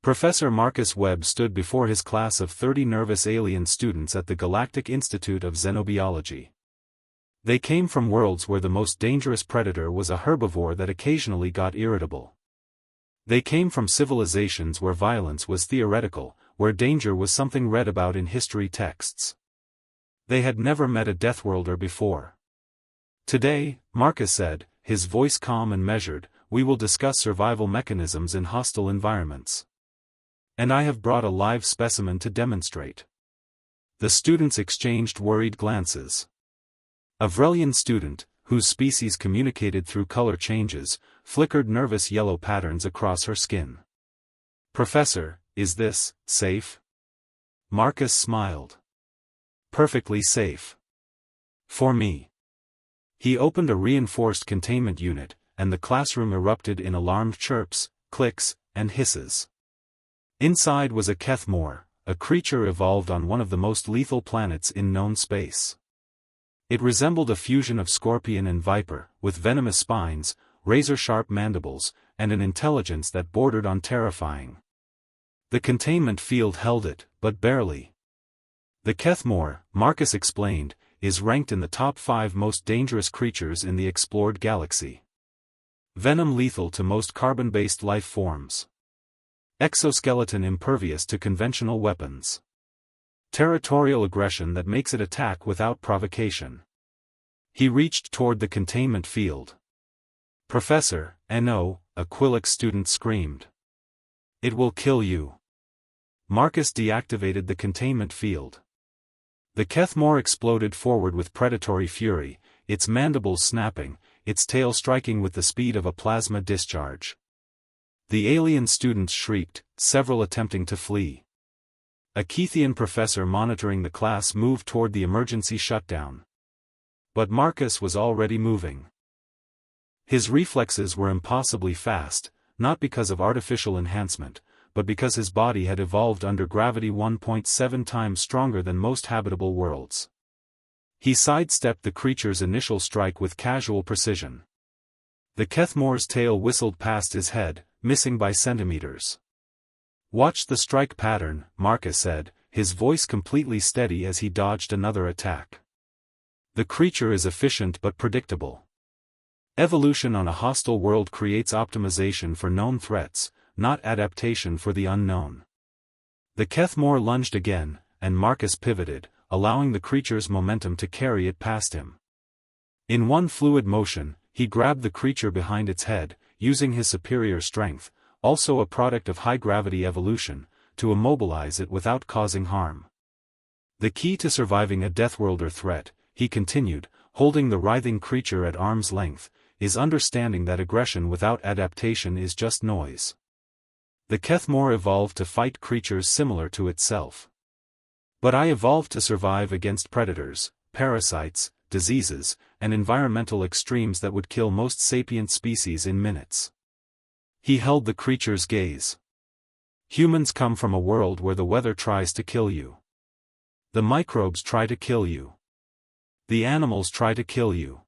Professor Marcus Webb stood before his class of 30 nervous alien students at the Galactic Institute of Xenobiology. They came from worlds where the most dangerous predator was a herbivore that occasionally got irritable. They came from civilizations where violence was theoretical, where danger was something read about in history texts. They had never met a Deathworlder before. Today, Marcus said, his voice calm and measured, we will discuss survival mechanisms in hostile environments. And I have brought a live specimen to demonstrate. The students exchanged worried glances. A Vrelian student, whose species communicated through color changes, flickered nervous yellow patterns across her skin. Professor, is this safe? Marcus smiled. Perfectly safe. For me. He opened a reinforced containment unit, and the classroom erupted in alarmed chirps, clicks, and hisses. Inside was a Kethmore, a creature evolved on one of the most lethal planets in known space. It resembled a fusion of scorpion and viper, with venomous spines, razor-sharp mandibles, and an intelligence that bordered on terrifying. The containment field held it, but barely. The Kethmore, Marcus explained, is ranked in the top 5 most dangerous creatures in the explored galaxy. Venom lethal to most carbon-based life forms. Exoskeleton impervious to conventional weapons. Territorial aggression that makes it attack without provocation. He reached toward the containment field. Professor, no, a Quillic student screamed. It will kill you. Marcus deactivated the containment field. The Kethmore exploded forward with predatory fury, its mandibles snapping, its tail striking with the speed of a plasma discharge. The alien students shrieked, several attempting to flee. A Kethian professor monitoring the class moved toward the emergency shutdown. But Marcus was already moving. His reflexes were impossibly fast, not because of artificial enhancement, but because his body had evolved under gravity 1.7 times stronger than most habitable worlds. He sidestepped the creature's initial strike with casual precision. The Kethmore's tail whistled past his head, missing by centimeters. Watch the strike pattern, Marcus said, his voice completely steady as he dodged another attack. The creature is efficient but predictable. Evolution on a hostile world creates optimization for known threats, not adaptation for the unknown. The Kethmore lunged again, and Marcus pivoted, allowing the creature's momentum to carry it past him. In one fluid motion, he grabbed the creature behind its head, using his superior strength, also a product of high-gravity evolution, to immobilize it without causing harm. The key to surviving a Deathworlder threat, he continued, holding the writhing creature at arm's length, is understanding that aggression without adaptation is just noise. The Kethmore evolved to fight creatures similar to itself. But I evolved to survive against predators, parasites, diseases, and environmental extremes that would kill most sapient species in minutes. He held the creature's gaze. Humans come from a world where the weather tries to kill you. The microbes try to kill you. The animals try to kill you.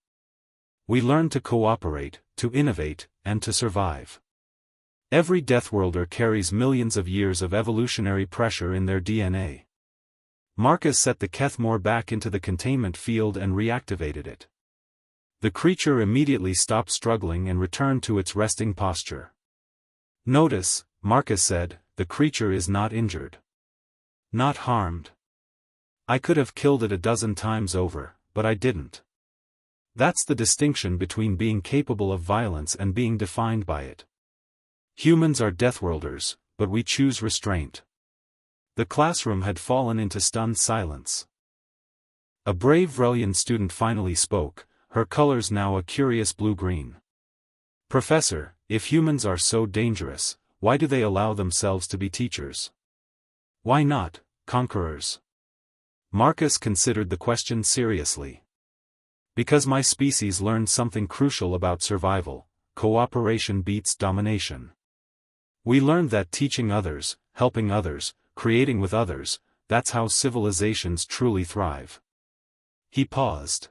We learn to cooperate, to innovate, and to survive. Every Deathworlder carries millions of years of evolutionary pressure in their DNA. Marcus set the Kethmore back into the containment field and reactivated it. The creature immediately stopped struggling and returned to its resting posture. Notice, Marcus said, the creature is not injured. Not harmed. I could have killed it a dozen times over, but I didn't. That's the distinction between being capable of violence and being defined by it. Humans are Deathworlders, but we choose restraint. The classroom had fallen into stunned silence. A brave Vrelian student finally spoke, her colors now a curious blue-green. Professor, if humans are so dangerous, why do they allow themselves to be teachers? Why not, conquerors? Marcus considered the question seriously. Because my species learned something crucial about survival: cooperation beats domination. We learned that teaching others, helping others, creating with others, that's how civilizations truly thrive. He paused.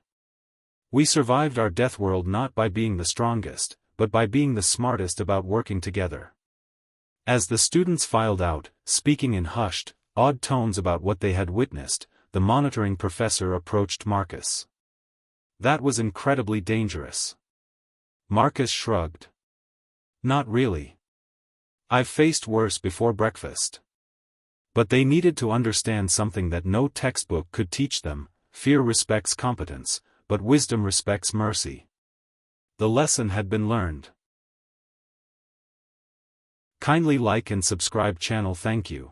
We survived our death world not by being the strongest, but by being the smartest about working together. As the students filed out, speaking in hushed, awed tones about what they had witnessed, the monitoring professor approached Marcus. That was incredibly dangerous. Marcus shrugged. Not really. I've faced worse before breakfast. But they needed to understand something that no textbook could teach them: fear respects competence, but wisdom respects mercy. The lesson had been learned. Kindly like and subscribe channel. Thank you.